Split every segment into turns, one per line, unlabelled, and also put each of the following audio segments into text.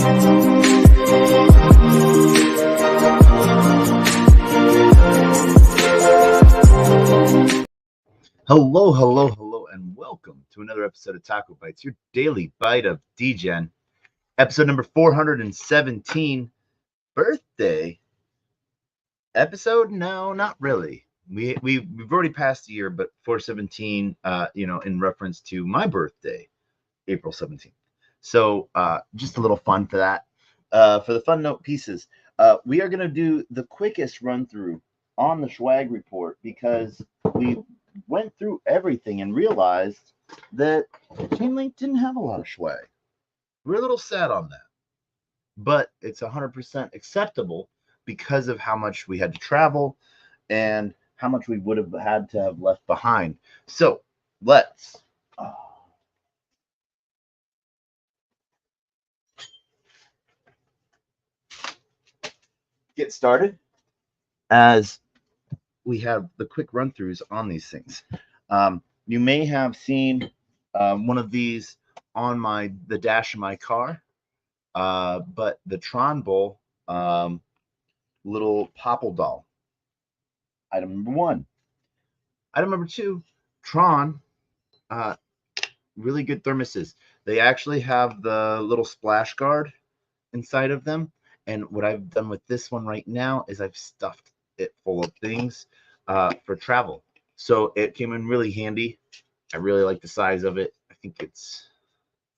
Hello, hello, hello, and welcome to another episode of TacoBytes, your daily bite of Degen. Episode number 417, birthday episode? No, not really. We've already passed a year, but 417, in reference to my birthday, April 17th. So just a little fun for that. For the fun note pieces, we are going to do the quickest run through on the swag report because we went through everything and realized that Chainlink didn't have a lot of swag. We're a little sad on that, but it's 100% acceptable because of how much we had to travel and how much we would have had to have left behind. So let's get started as we have the quick run throughs on these things. You may have seen one of these on the dash of my car, but the Tron Bowl little popple doll. Item number one. Item number two, Tron, really good thermoses. They actually have the little splash guard inside of them. And what I've done with this one right now is I've stuffed it full of things for travel. So it came in really handy. I really like the size of it. I think it's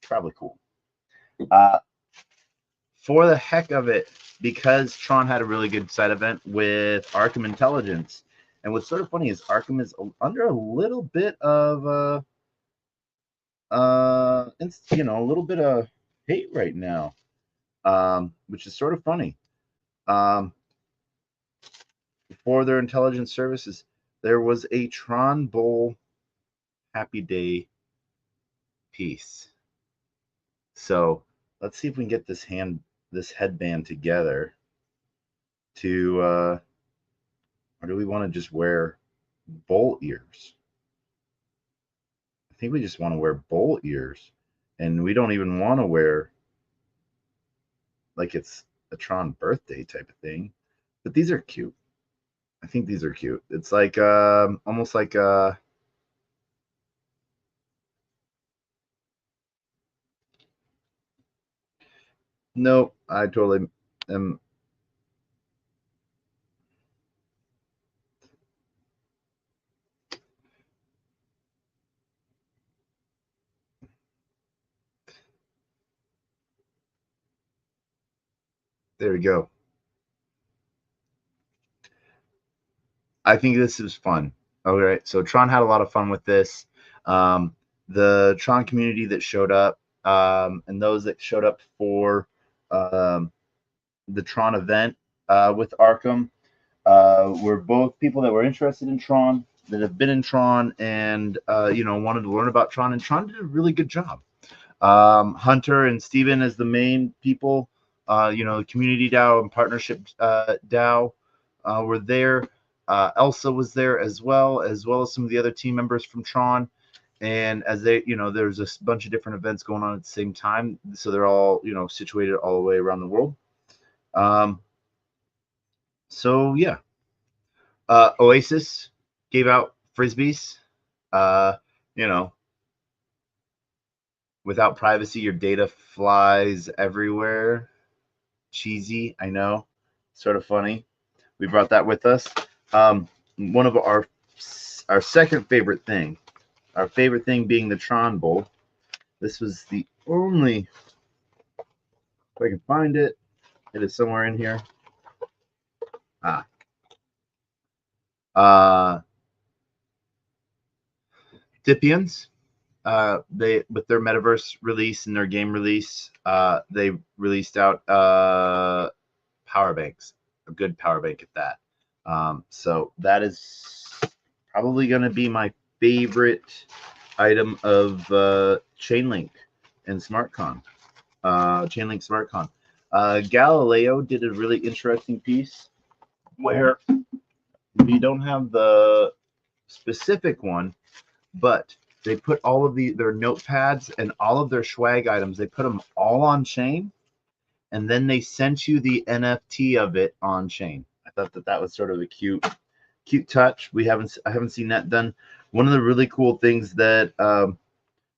probably cool. For the heck of it, because Tron had a really good side event with Arkham Intelligence. And what's sort of funny is Arkham is under a little bit of a little bit of hate right now, which is sort of funny. For their intelligence services, there was a Tron Bowl Happy Day piece. So let's see if we can get this headband together to or do we want to just wear bowl ears? I think we just want to wear bowl ears, and we don't even want to wear like it's a Tron birthday type of thing. But these are cute. I think these are cute. It's like almost like no, I totally am. There we go. I think this is fun. All right, so Tron had a lot of fun with this. The Tron community that showed up and those that showed up for the Tron event with Arkham were both people that were interested in Tron, that have been in Tron, and wanted to learn about Tron. And Tron did a really good job. Hunter and Steven as the main people, community DAO and partnership DAO were there. Elsa was there as well as some of the other team members from Tron. And as they, there's a bunch of different events going on at the same time. So they're all, situated all the way around the world. So yeah. Oasis gave out Frisbees. Without privacy, your data flies everywhere. Cheesy, I know. Sort of funny. We brought that with us. One of our second favorite thing, our favorite thing being the Tron Bowl. This was the only, if I can find it, it is somewhere in here. Dipians. They, with their metaverse release and their game release, they released out power banks, a good power bank at that. So that is probably going to be my favorite item of Chainlink and SmartCon. Chainlink SmartCon. Galileo did a really interesting piece where we don't have the specific one, but they put all of their notepads and all of their swag items, they put them all on chain, and then they sent you the NFT of it on chain. I thought that was sort of a cute touch. I haven't seen that done. One of the really cool things that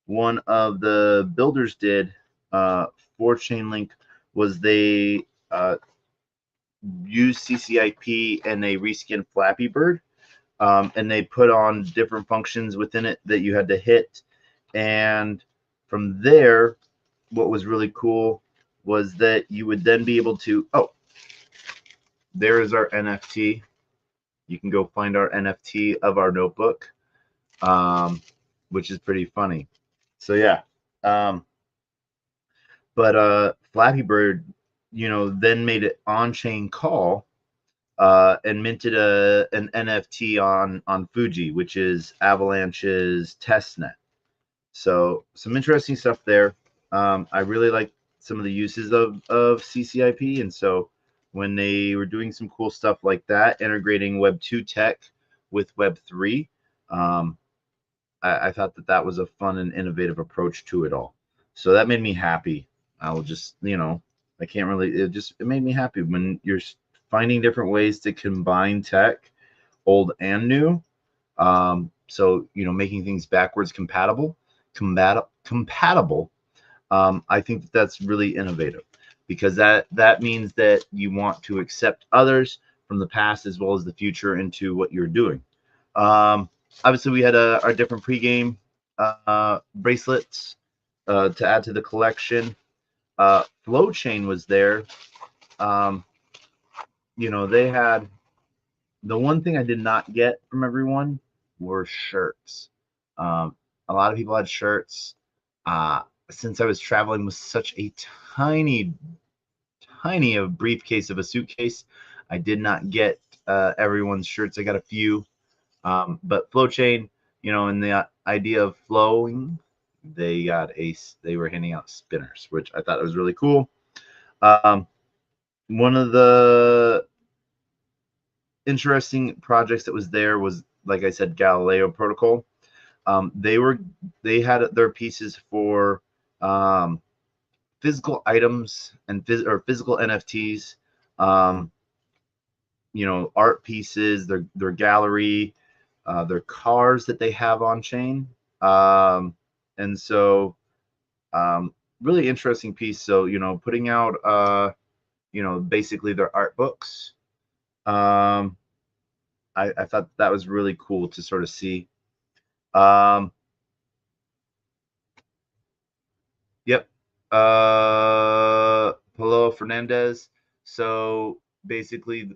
one of the builders did for Chainlink was they used CCIP and they reskinned Flappy Bird, and they put on different functions within it that you had to hit. And from there, what was really cool was that you would then be able to, oh, there is our NFT. You can go find our NFT of our notebook, which is pretty funny. So yeah, but Flappy Bird, then made an on-chain call and minted an NFT on Fuji, which is Avalanche's testnet. So some interesting stuff there. I really like some of the uses of CCIP, and so when they were doing some cool stuff like that, integrating Web 2 tech with Web 3, I thought that was a fun and innovative approach to it all. So that made me happy. I'll just, I can't really, it made me happy when you're finding different ways to combine tech, old and new. So, making things backwards compatible. I think that's really innovative, because that means that you want to accept others from the past as well as the future into what you're doing. Obviously, we had our different pregame bracelets to add to the collection. Flow Chain was there. They had, the one thing I did not get from everyone were shirts. A lot of people had shirts. Since I was traveling with such a tiny a briefcase of a suitcase, I did not get everyone's shirts. I got a few. But Flow Chain, and the idea of flowing, they were handing out spinners, which I thought was really cool. One of the interesting projects that was there was, like I said, Galileo Protocol. They had their pieces for physical items and physical NFTs, art pieces, their gallery, their cars that they have on chain. And so really interesting piece. So, putting out, basically their art books. I thought that was really cool to sort of see. Yep. Paulo Fernandez. So basically,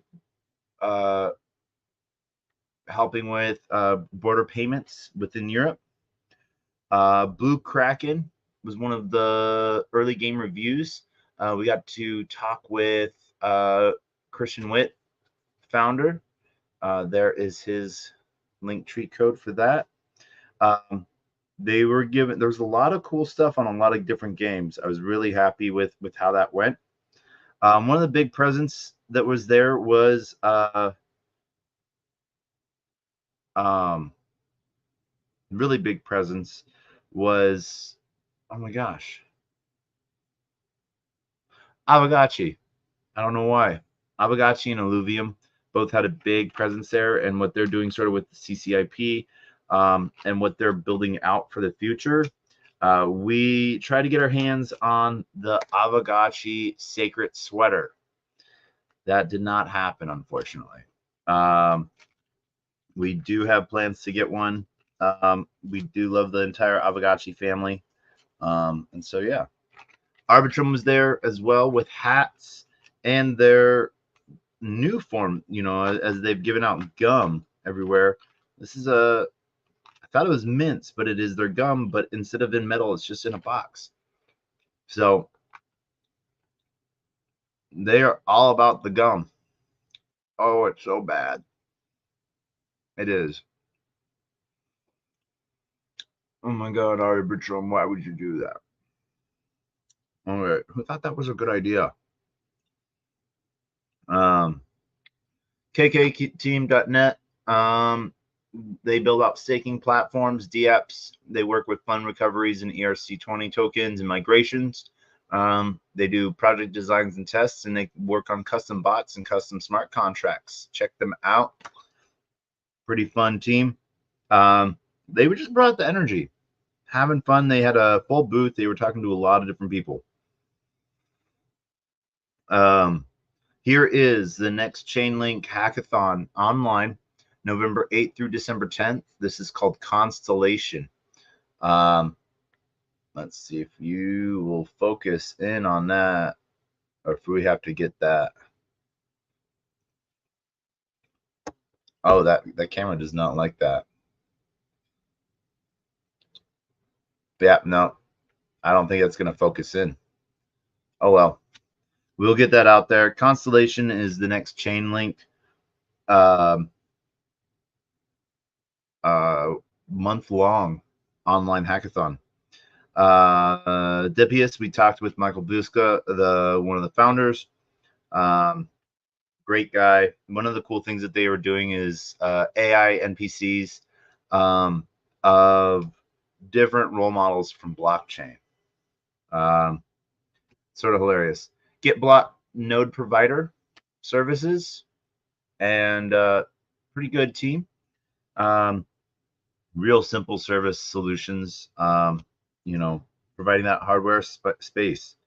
helping with border payments within Europe. Blue Kraken was one of the early game reviews. We got to talk with Christian Witt, founder. There is his link tree code for that. They were given, there's a lot of cool stuff on a lot of different games. I was really happy with how that went. One of the big presents that was there was really big presence was, oh my gosh, Avagachi. I don't know why. Avagachi and Illuvium both had a big presence there, and what they're doing sort of with the CCIP and what they're building out for the future. We tried to get our hands on the Avagachi Sacred Sweater. That did not happen, unfortunately. We do have plans to get one. We do love the entire Avagachi family. And so, yeah. Arbitrum was there as well with hats and their new form, as they've given out gum everywhere. This is I thought it was mints, but it is their gum, but instead of in metal, it's just in a box. So they are all about the gum. Oh, it's so bad. It is. Oh my God, Arbitrum, why would you do that? All right, who thought that was a good idea? KKteam.net. They build out staking platforms, DApps. They work with fund recoveries and ERC20 tokens and migrations. They do project designs and tests, and they work on custom bots and custom smart contracts. Check them out. Pretty fun team. They were just brought the energy, having fun. They had a full booth. They were talking to a lot of different people. Here is the next Chainlink hackathon online, November 8th through December 10th. This is called Constellation. Let's see if you will focus in on that, or if we have to get that. Oh, that camera does not like that. Yeah, no, I don't think that's going to focus in. Oh, well. We'll get that out there. Constellation is the next Chainlink month-long online hackathon. Depius, we talked with Michael Buska, one of the founders. Great guy. One of the cool things that they were doing is AI NPCs of different role models from blockchain. Sort of hilarious. Get block node provider services, and pretty good team. Real simple service solutions. Providing that hardware space.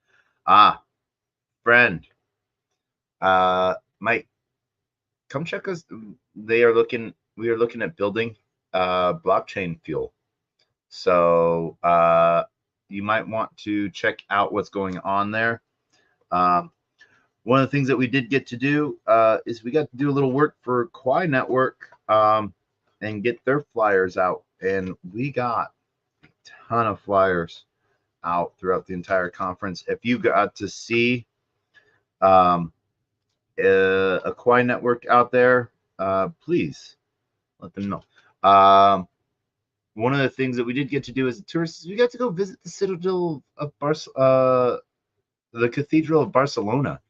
Friend, Mike, come check us. We are looking at building blockchain fuel. So you might want to check out what's going on there. One of the things that we did get to do is we got to do a little work for Quai Network and get their flyers out. And we got a ton of flyers out throughout the entire conference. If you got to see a Quai Network out there, please let them know. One of the things that we did get to do as a tourist is we got to go visit the Citadel of the Cathedral of Barcelona,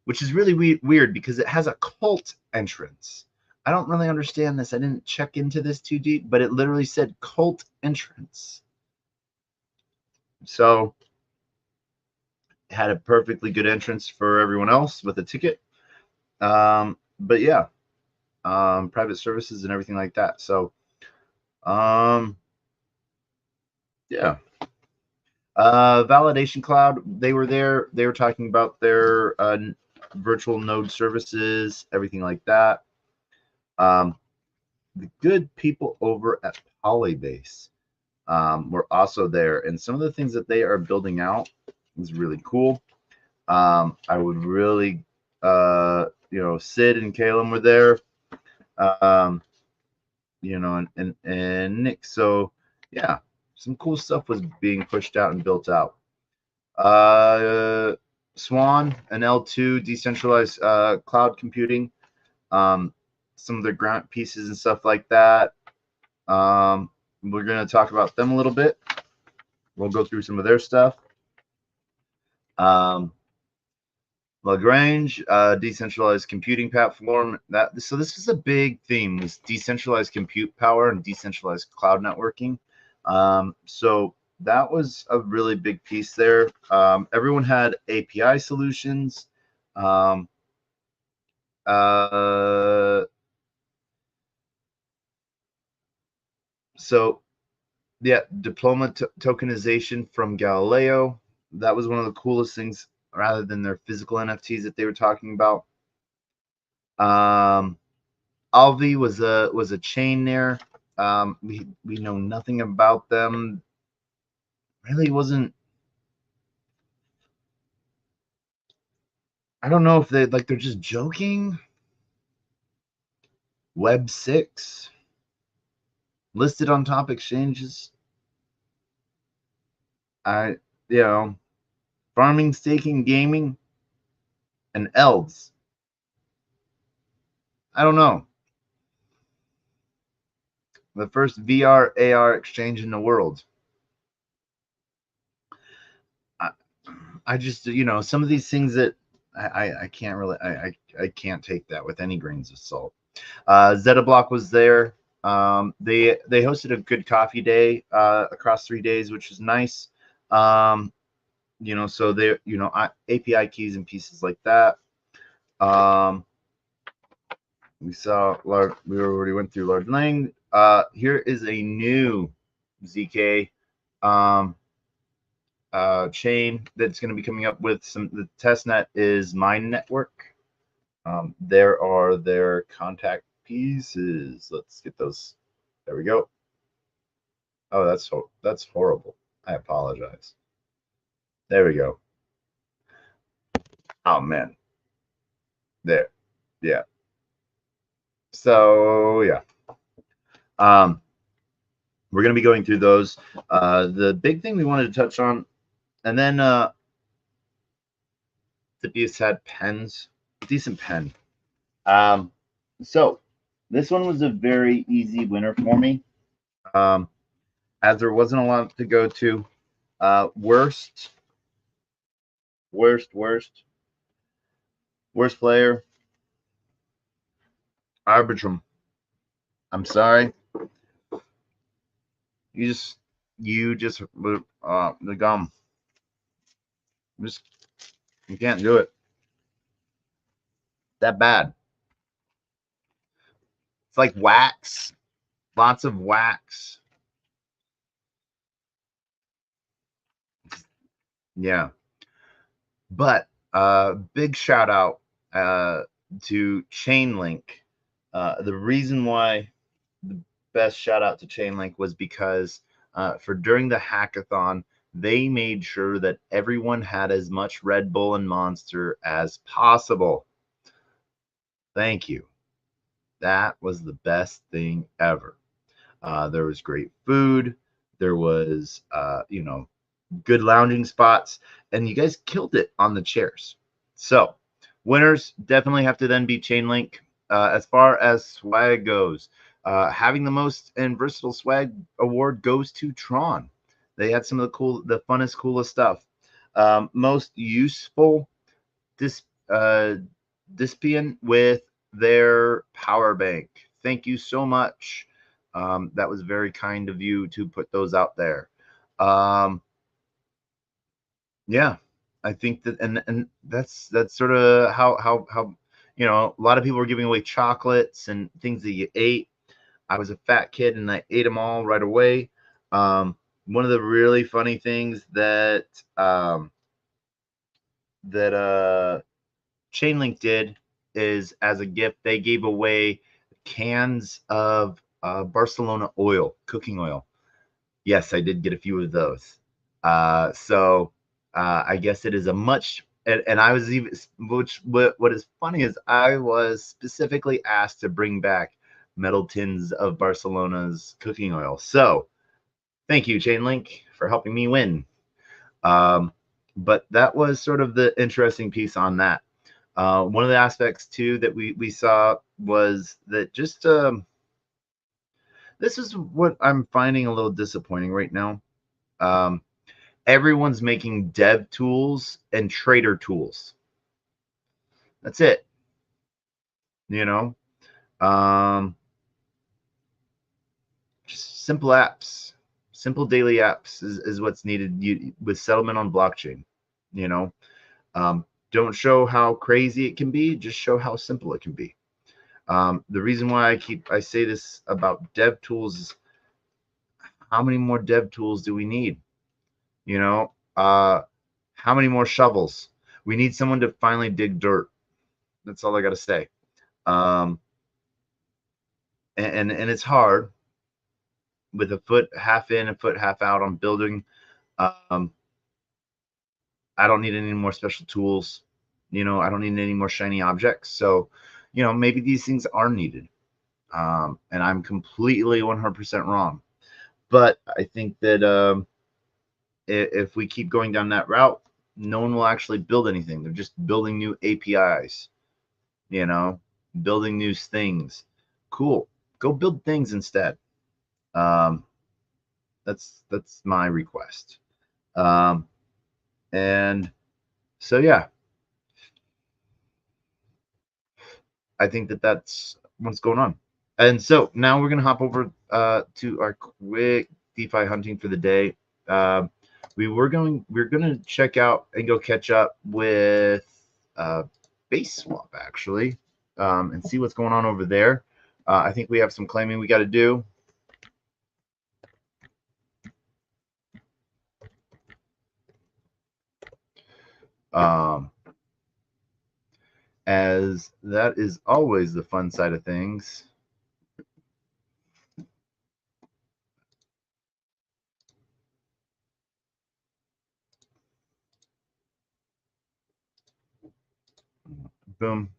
which is really weird because it has a cult entrance. I don't really understand this. I didn't check into this too deep, but it literally said cult entrance. So it had a perfectly good entrance for everyone else with a ticket. But yeah, private services and everything like that. So, yeah. Validation Cloud, they were there. They were talking about their virtual node services, everything like that. The good people over at Polybase were also there, and some of the things that they are building out is really cool. I would really, Sid and Caleb were there, and Nick. So yeah, some cool stuff was being pushed out and built out. Swan and L2 decentralized cloud computing. Some of their grant pieces and stuff like that. We're going to talk about them a little bit. We'll go through some of their stuff. Lagrange, decentralized computing platform. So this is a big theme: was decentralized compute power and decentralized cloud networking. So that was a really big piece there. Everyone had API solutions. So yeah, diploma tokenization from Galileo. That was one of the coolest things, rather than their physical NFTs that they were talking about. Alvi was a chain there. We know nothing about them. Really wasn't. I don't know if they're just joking. Web 6 listed on top exchanges. Farming, staking, gaming, and ELDs. I don't know. The first VR AR exchange in the world. I just, some of these things that I can't really, I can't take that with any grains of salt. Zetablock was there. They hosted a good coffee day across 3 days, which was nice. so they're, API keys and pieces like that. We already went through large lang. Here is a new ZK chain that's going to be coming up with the test net is Mine Network. There are their contact pieces. Let's get those. There we go. Oh, that's horrible. I apologize. There we go. Oh man. There. Yeah. So yeah. We're going to be going through those. The big thing we wanted to touch on, and then the beast had pens, decent pen. So this one was a very easy winner for me, as there wasn't a lot to go to. Worst player, Arbitrum. I'm sorry. You just the gum. You can't do it. That bad. It's like wax. Lots of wax. Yeah. But big shout out to Chainlink. The reason why the best shout out to Chainlink was because for during the hackathon, they made sure that everyone had as much Red Bull and Monster as possible. Thank you. That was the best thing ever. There was great food. There was, good lounging spots, and you guys killed it on the chairs. So winners definitely have to then be Chainlink. As far as swag goes, having the most and versatile swag award goes to Tron. They had some of the funnest, coolest stuff. Most useful Dyspian with their power bank. Thank you so much. That was very kind of you to put those out there. Yeah, I think that, and that's sort of how a lot of people were giving away chocolates and things that you ate. I was a fat kid and I ate them all right away. One of the really funny things that Chainlink did is, as a gift, they gave away cans of Barcelona oil, cooking oil. Yes, I did get a few of those. So I guess it is a much, and I was even, what is funny is I was specifically asked to bring back metal tins of Barcelona's cooking oil. So thank you, Chainlink, for helping me win. But that was sort of the interesting piece on that. One of the aspects too that we saw was that just this is what I'm finding a little disappointing right now. Everyone's making dev tools and trader tools. That's it. Just simple apps, simple daily apps is what's needed with settlement on blockchain. Don't show how crazy it can be, just show how simple it can be. The reason why I say this about dev tools is, how many more dev tools do we need? How many more shovels? We need someone to finally dig dirt. That's all I got to say. And it's hard with a foot half in, a foot half out on building. I don't need any more special tools. I don't need any more shiny objects. So, maybe these things are needed. And I'm completely 100% wrong. But I think that if we keep going down that route, no one will actually build anything. They're just building new APIs, building new things. Cool. Go build things instead. That's my request. And so, yeah, I think that's what's going on. And so now we're going to hop over to our quick DeFi hunting for the day. we're gonna check out and go catch up with base swap actually, and see what's going on over there. I think we have some claiming we got to do. As that is always the fun side of things. Boom.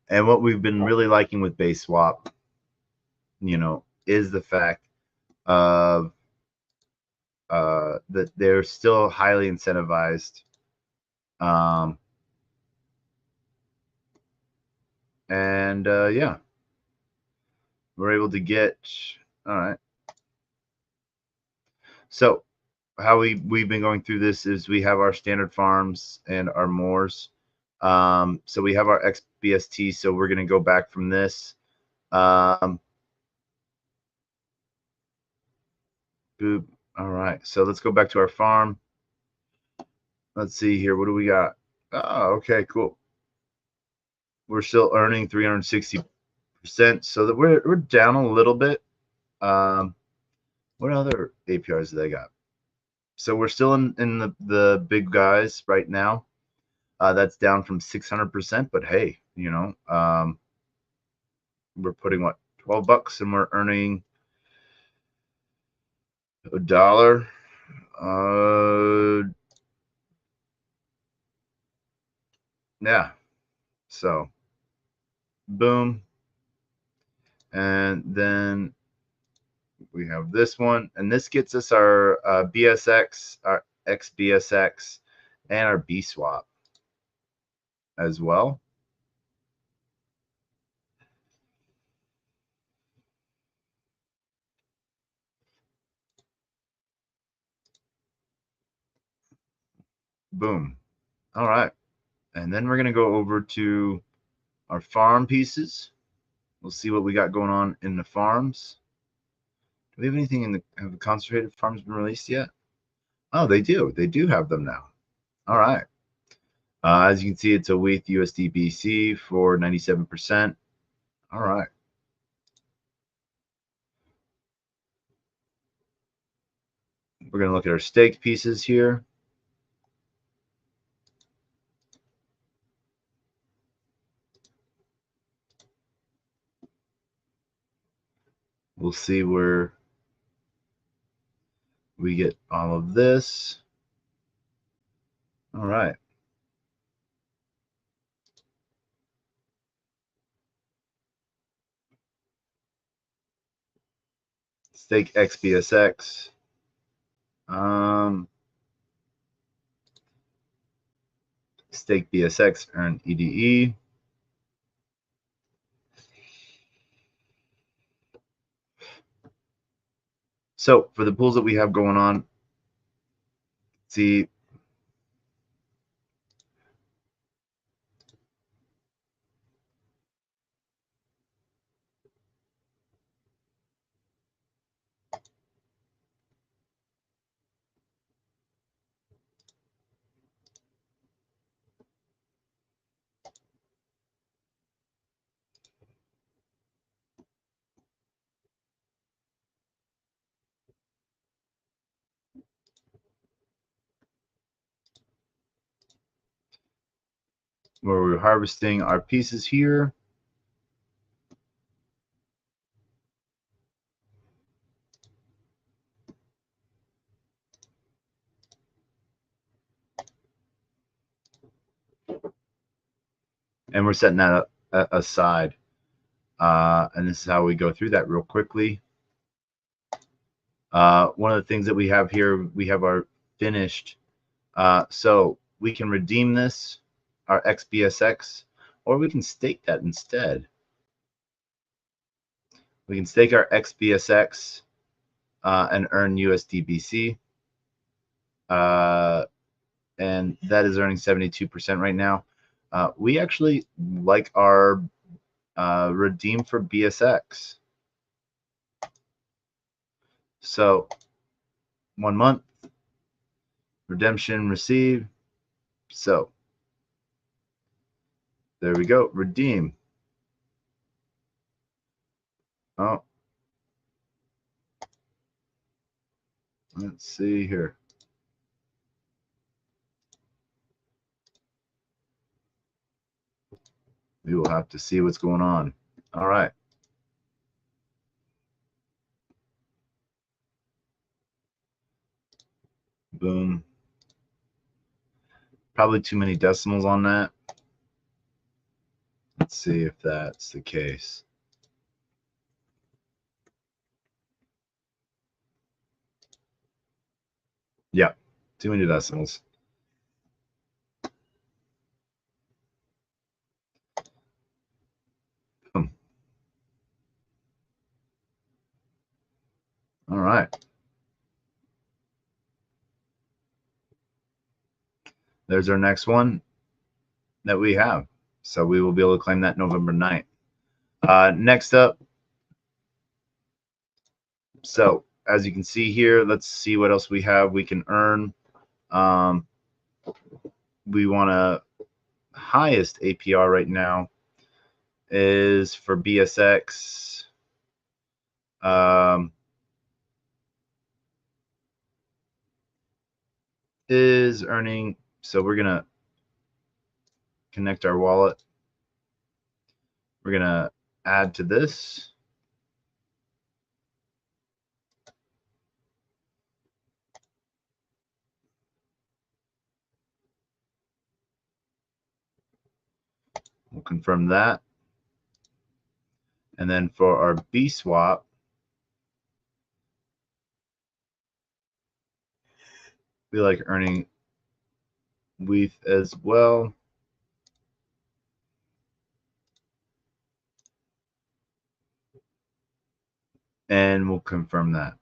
And what we've been really liking with base swap, is the fact of that they're still highly incentivized. And yeah, we're able to get, all right. So how we've been going through this is we have our standard farms and our moors. So we have our XBST, so we're going to go back from this. Boop. All right, so let's go back to our farm. Let's see here. What do we got? Oh, okay, cool. We're still earning 360%, so that we're down a little bit. What other APRs do they got? So we're still in the big guys right now. That's down from 600%, but hey, we're putting what, $12 and we're earning $1. Yeah. So boom. And then we have this one, and this gets us our BSX, our XBSX, and our B swap as well. Boom. All right. And then we're going to go over to our farm pieces. We'll see what we got going on in the farms. Do we have anything in have the concentrated farms been released yet? Oh, they do. They do have them now. All right. As you can see, it's a WETH USD BC for 97%. All right. We're going to look at our staked pieces here. We'll see where we get all of this. All right. Stake XBSX. Stake BSX, earn EDE. So for the pools that we have going on, see, where we're harvesting our pieces here. And we're setting that aside. And this is how we go through that real quickly. One of the things that we have here, we have our finished. So we can redeem this, our XBSX, or we can stake that instead. We can stake our XBSX and earn USDBC. And that is earning 72% right now. We actually like our redeem for BSX. So 1 month, redemption received. So there we go, redeem. Oh, let's see here. We will have to see what's going on. All right. Boom. Probably too many decimals on that. Let's see if that's the case. Yeah, too many decimals. All right. There's our next one that we have. So we will be able to claim that November 9th. Next up, so as you can see here, let's see what else we have we can earn. We want to highest APR right now is for BSX. Is earning, so we're gonna connect our wallet. We're gonna add to this. We'll confirm that. And then for our B swap, we like earning WETH as well. And we'll confirm that.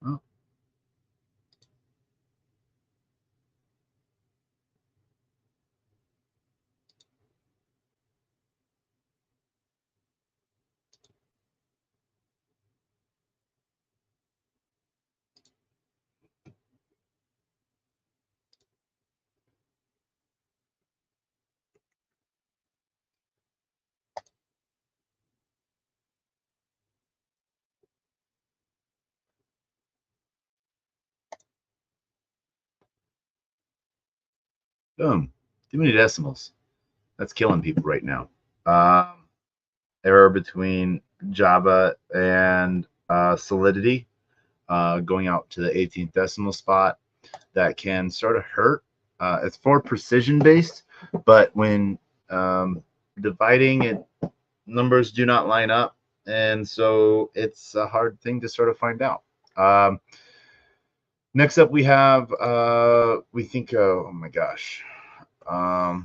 Oh. Boom. Too many decimals. That's killing people right now. Error between Java and Solidity going out to the 18th decimal spot. That can sort of hurt. It's for precision based, but when dividing it, numbers do not line up. And so it's a hard thing to sort of find out. Next up, we have, we think, oh my gosh. I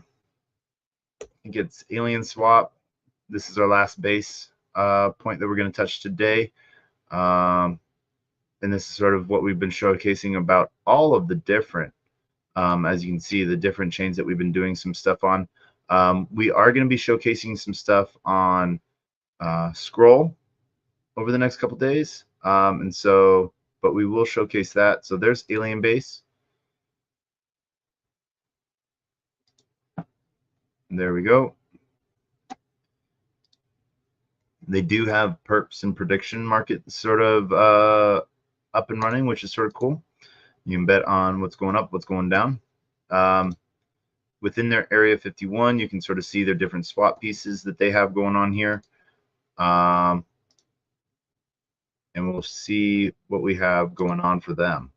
think it's Alien Swap. This is our last base point that we're going to touch today. And this is sort of what we've been showcasing about all of the different, as you can see, the different chains that we've been doing some stuff on. We are going to be showcasing some stuff on Scroll over the next couple days. And so, but we will showcase that. So there's Alien Base. There we go. They do have perps and prediction market sort of up and running, which is sort of cool. You can bet on what's going up, what's going down. Within their Area 51, you can sort of see their different swap pieces that they have going on here. And we'll see what we have going on for them.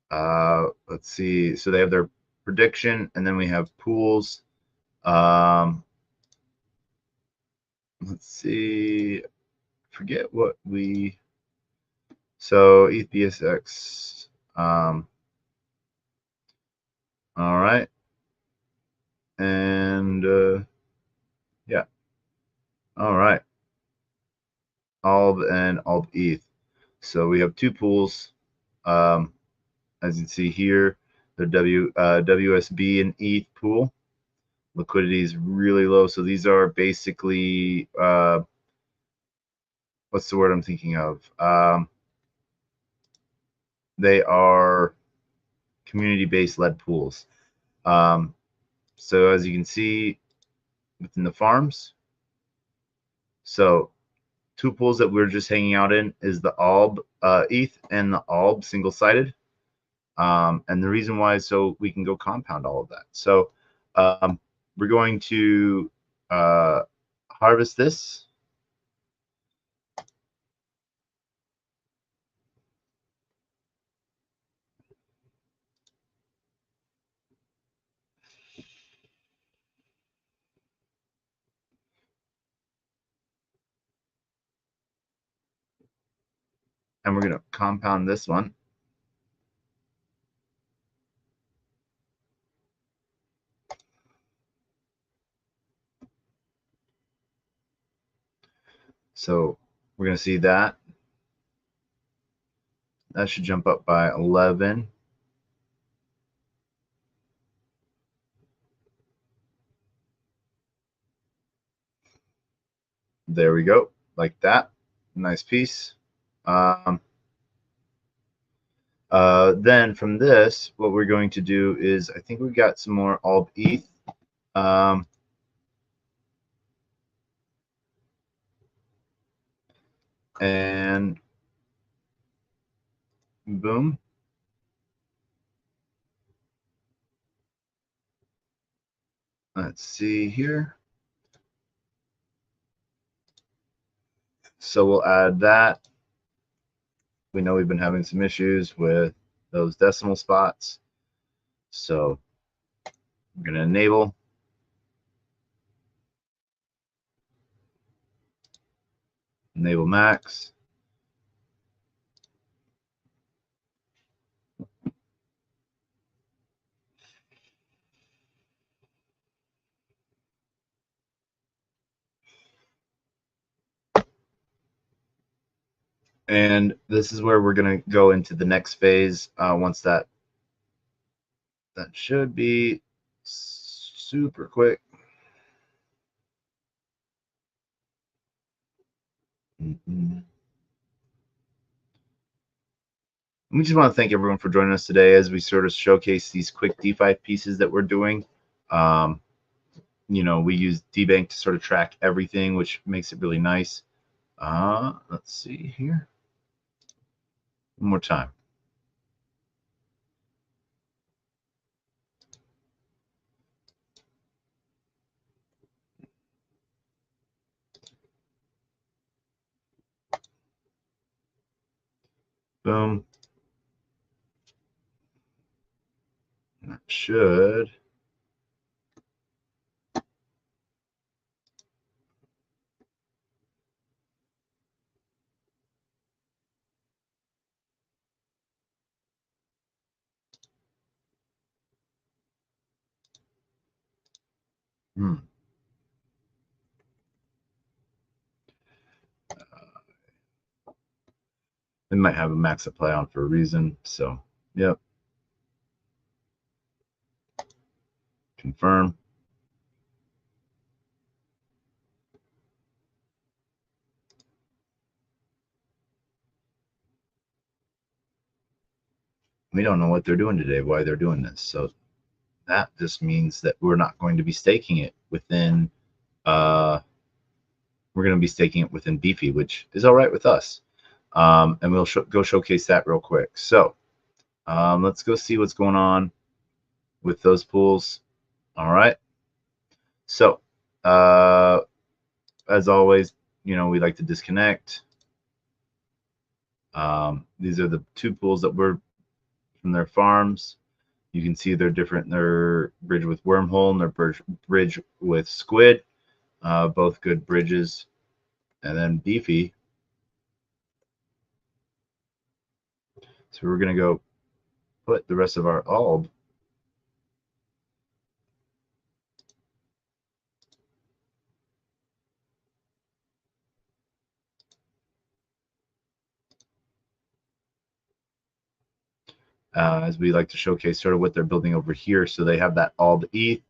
Let's see. So they have their prediction, and then we have pools. Let's see. Forget what we. So ETHBSX. All right. And yeah. All right. Alb and Alb ETH. So we have two pools. As you can see here, the WSB and ETH pool liquidity is really low. So these are basically what's the word I'm thinking of? They are community-based led pools. So as you can see within the farms, so two pools that we're just hanging out in is the ALB ETH and the ALB single-sided. And the reason why is so we can go compound all of that. So we're going to harvest this. And we're going to compound this one. So we're going to see that. That should jump up by 11. There we go, like that. Nice piece. Then from this, what we're going to do is, I think we got some more ALB ETH. And boom. Let's see here. So we'll add that. We know we've been having some issues with those decimal spots. So we're going to enable. Enable max. And this is where we're going to go into the next phase. Once that should be super quick. We just want to thank everyone for joining us today as we sort of showcase these quick DeFi pieces that we're doing. You know, we use DBank to sort of track everything, which makes it really nice. Let's see here. One more time. Boom. That should. They might have a max supply on for a reason. So, yep. Confirm. We don't know what they're doing today, why they're doing this. So that just means that we're not going to be staking it within we're going to be staking it within Beefy, which is all right with us. And we'll go showcase that real quick. So let's go see what's going on with those pools. All right. So as always, you know, we like to disconnect. These are the two pools that were from their farms. You can see they're different. They're bridge with wormhole and they're bridge with squid. Both good bridges. And then Beefy. So we're going to go put the rest of our ALB. as we like to showcase sort of what they're building over here. So they have that all the ETH.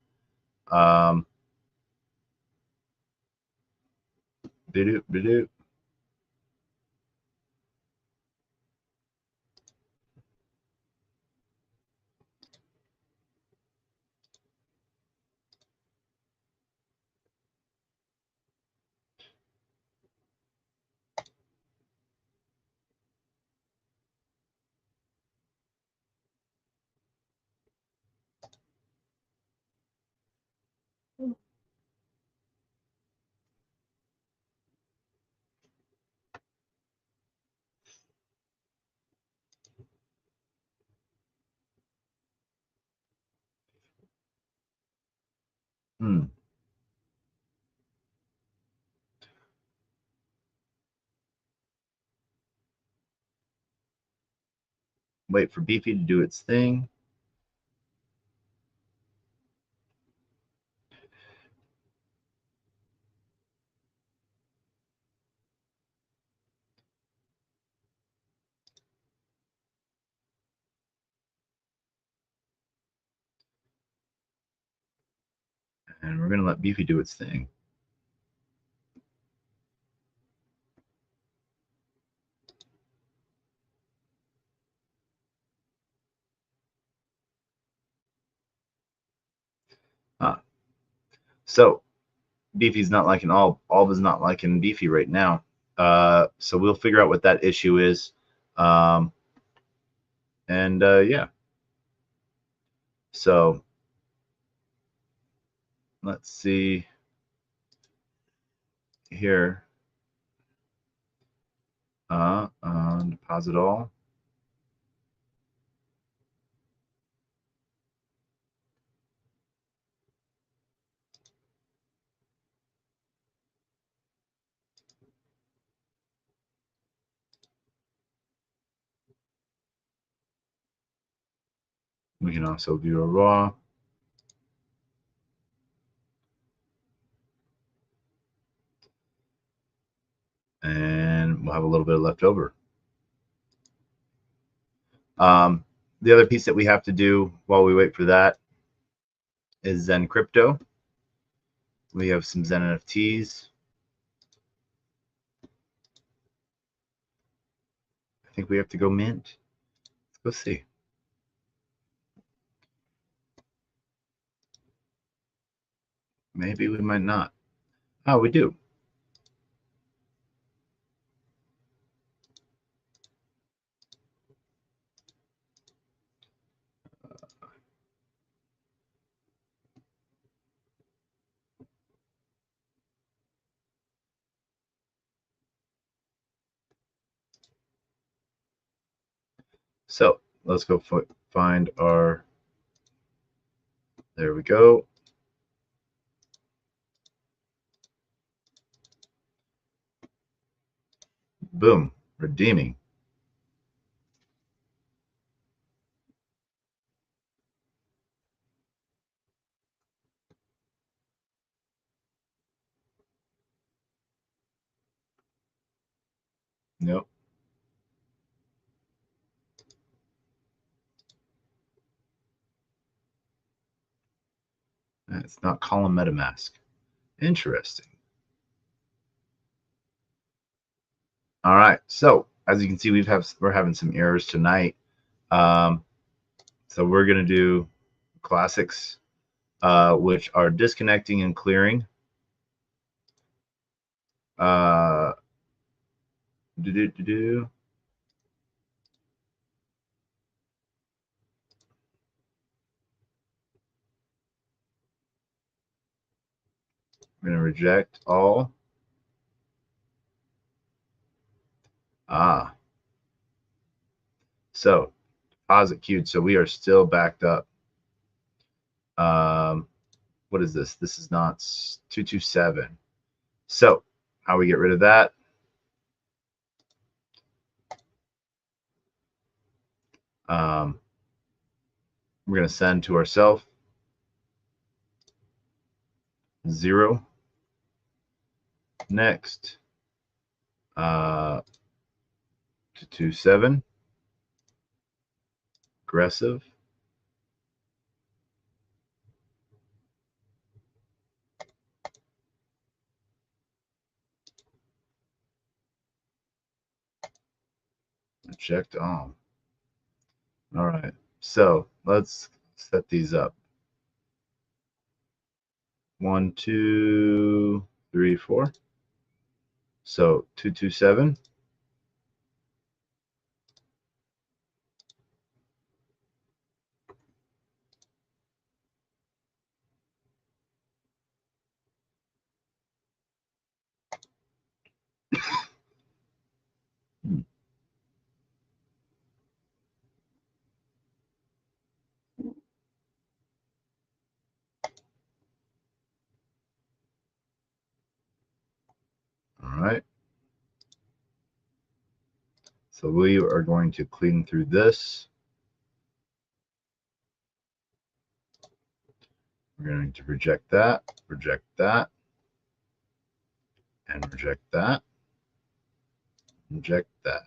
Wait for Beefy to do its thing. And we're going to let Beefy do its thing. So Beefy's not liking Alb is not liking Beefy right now. So we'll figure out what that issue is. Yeah. So let's see here. Deposit all. We can also view a raw. And we'll have a little bit left over. The other piece that we have to do while we wait for that is Zen Crypto. We have some Zen NFTs. I think we have to go mint. Let's go see. Maybe we might not. Oh, we do. So let's go find our, there we go. Boom, redeeming. Nope. It's not calling MetaMask. Interesting. All right. So as you can see, we're having some errors tonight. So we're gonna do classics, which are disconnecting and clearing. I'm gonna reject all. So deposit queued. So we are still backed up. What is this? This is not 227. So how we get rid of that? We're going to send to ourselves 0. Next, 227. aggressive. I checked all. All right, so let's set these up. 1, 2, 3, 4. So 227. All right. So we are going to clean through this. We're going to reject that, and reject that, reject that.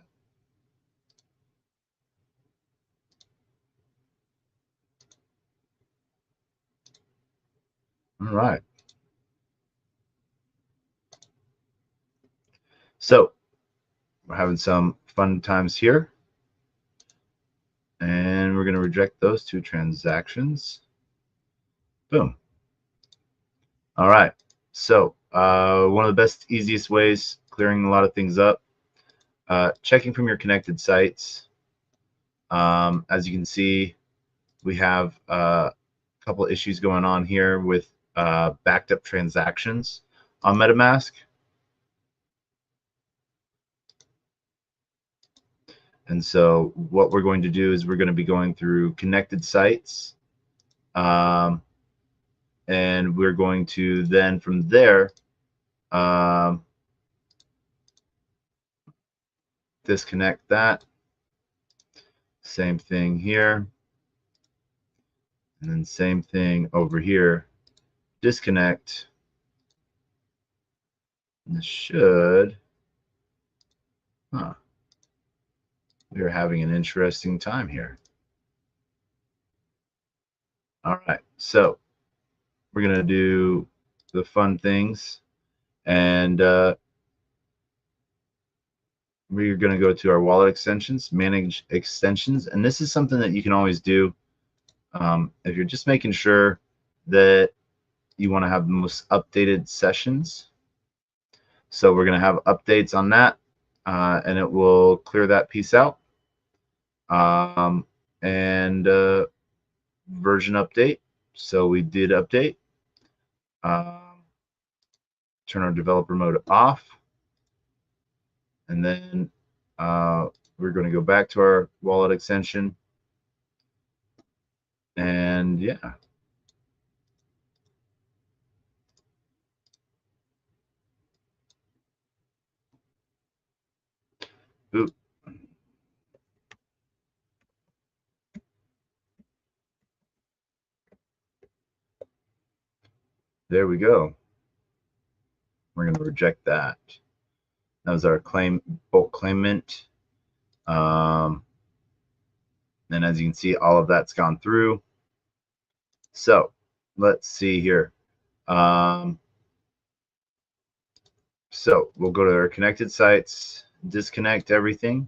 All right. So we're having some fun times here. And we're going to reject those two transactions. Boom. All right. So one of the best, easiest ways, clearing a lot of things up, checking from your connected sites. As you can see, we have a couple of issues going on here with backed up transactions on MetaMask. And so what we're going to do is we're going to be going through connected sites. And we're going to then from there disconnect that. Same thing here. And then same thing over here. Disconnect. And this should. Huh. We are having an interesting time here. All right. So we're going to do the fun things. And we're going to go to our wallet extensions, manage extensions. And this is something that you can always do if you're just making sure that you want to have the most updated sessions. So we're going to have updates on that, and it will clear that piece out. And version update. So we did update. Turn our developer mode off. And then we're going to go back to our wallet extension. And yeah. Oop. There we go. We're going to reject that. That was our bulk claimant. And as you can see, all of that's gone through. So let's see here. So we'll go to our connected sites, disconnect everything.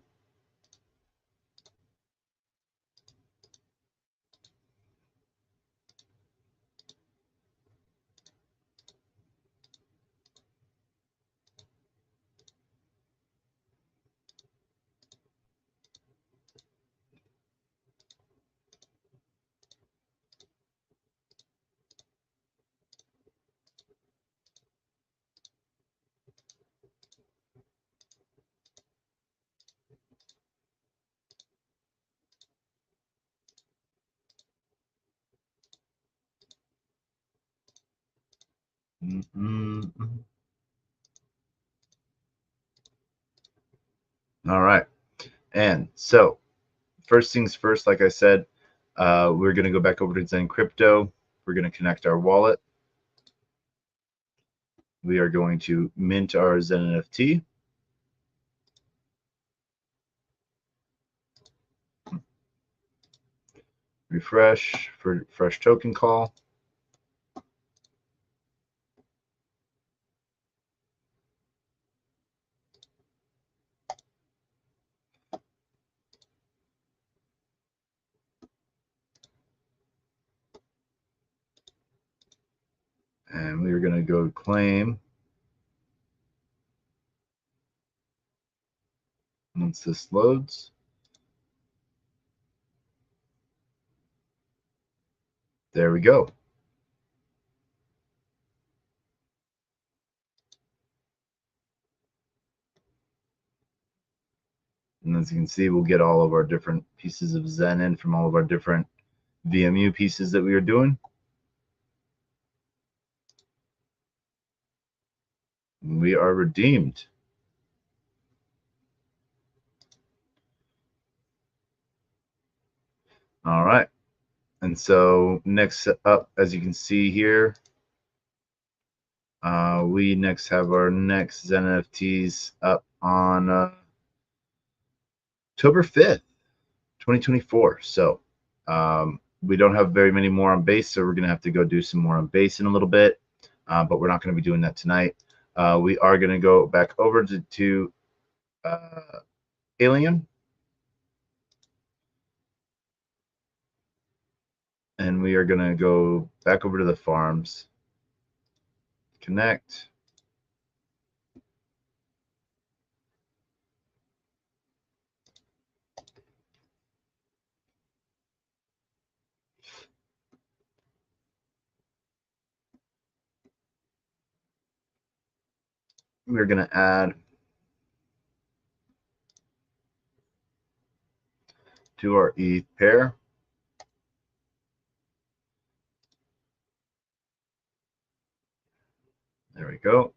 All right. And so first things first, like I said, we're going to go back over to Zen Crypto. We're going to connect our wallet. We are going to mint our Zen NFT. refresh for fresh token call. And we are going to go claim. Once this loads. There we go. And as you can see, we'll get all of our different pieces of Zen in from all of our different VMU pieces that we are doing. We are redeemed. All right. And so next up, as you can see here, we next have our next Zen NFTs up on October 5th, 2024. So we don't have very many more on base, so we're going to have to go do some more on base in a little bit, but we're not going to be doing that tonight. We are going to go back over to Alien. And we are going to go back over to the farms, connect. We're going to add to our ETH pair. There we go.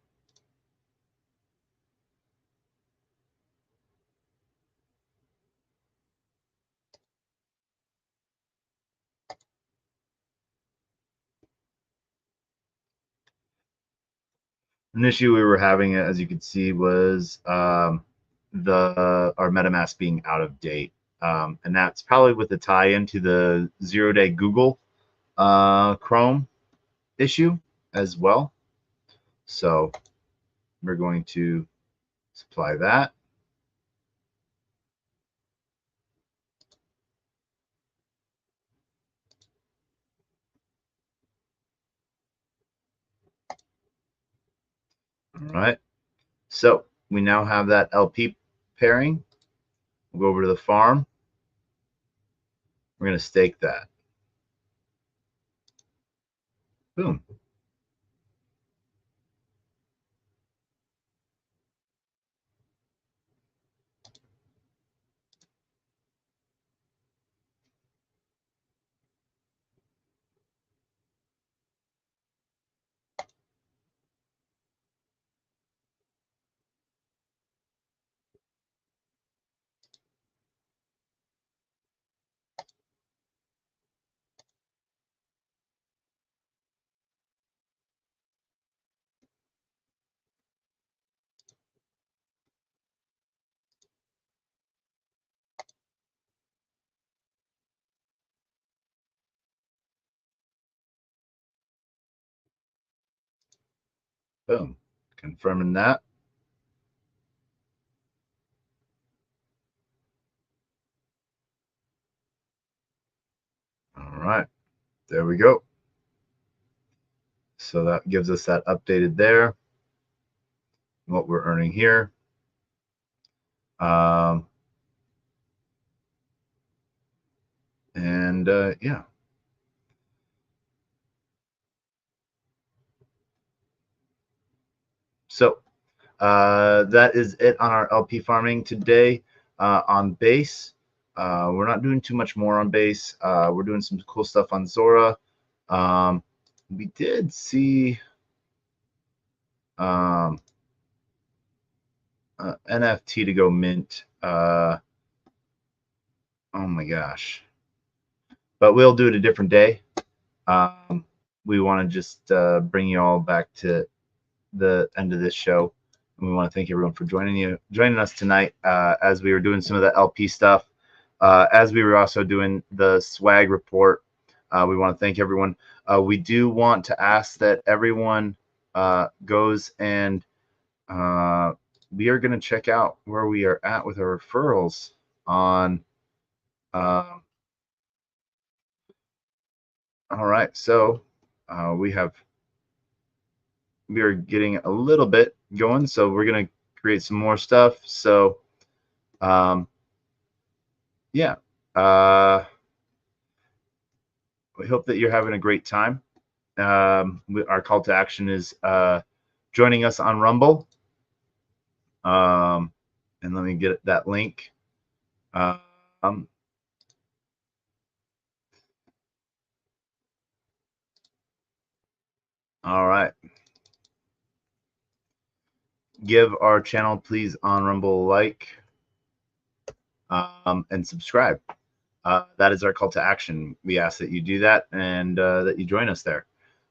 An issue we were having, as you can see, was our MetaMask being out of date. And that's probably with the tie-in to the 0-day Google Chrome issue as well. So we're going to supply that. All right. So we now have that LP pairing. We'll go over to the farm. We're going to stake that. Boom. Boom. Confirming that. All right. There we go. So that gives us that updated there. What we're earning here. Yeah. So that is it on our LP farming today. On base, we're not doing too much more on base. We're doing some cool stuff on Zora. We did see NFT to go mint. Oh my gosh. But we'll do it a different day. We want to just bring you all back to the end of this show. And we want to thank everyone for joining us tonight as we were doing some of the LP stuff. As we were also doing the swag report, we want to thank everyone. We do want to ask that everyone goes and we are going to check out where we are at with our referrals on. All right, so we are getting a little bit going, so we're going to create some more stuff. So yeah, we hope that you're having a great time. Our call to action is joining us on Rumble. And let me get that link. All right. Give our channel, please, on Rumble a like and subscribe. That is our call to action. We ask that you do that and that you join us there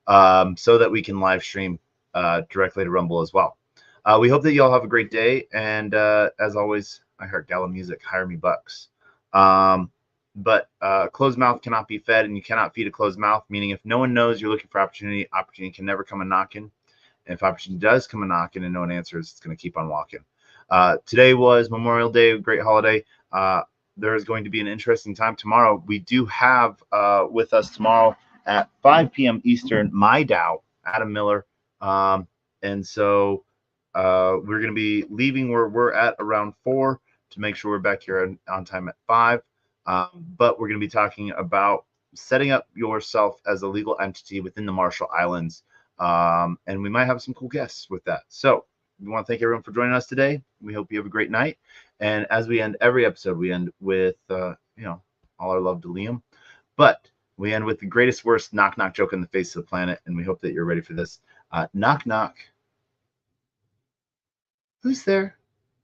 so that we can live stream directly to Rumble as well. We hope that you all have a great day. And as always, I heard gala music, hire me bucks. But closed mouth cannot be fed, and you cannot feed a closed mouth, meaning if no one knows you're looking for opportunity, opportunity can never come a knocking. And if opportunity does come a knocking and no one answers, it's going to keep on walking. Today was Memorial Day, great holiday. There is going to be an interesting time tomorrow. We do have with us tomorrow at 5 p.m. Eastern, my Dow, Adam Miller. And so we're going to be leaving where we're at around 4 to make sure we're back here on time at 5. But we're going to be talking about setting up yourself as a legal entity within the Marshall Islands. And we might have some cool guests with that. So we want to thank everyone for joining us today. We hope you have a great night. And as we end every episode, we end with, all our love to Liam. But we end with the greatest, worst knock knock joke on the face of the planet. And we hope that you're ready for this. Knock knock. Who's there?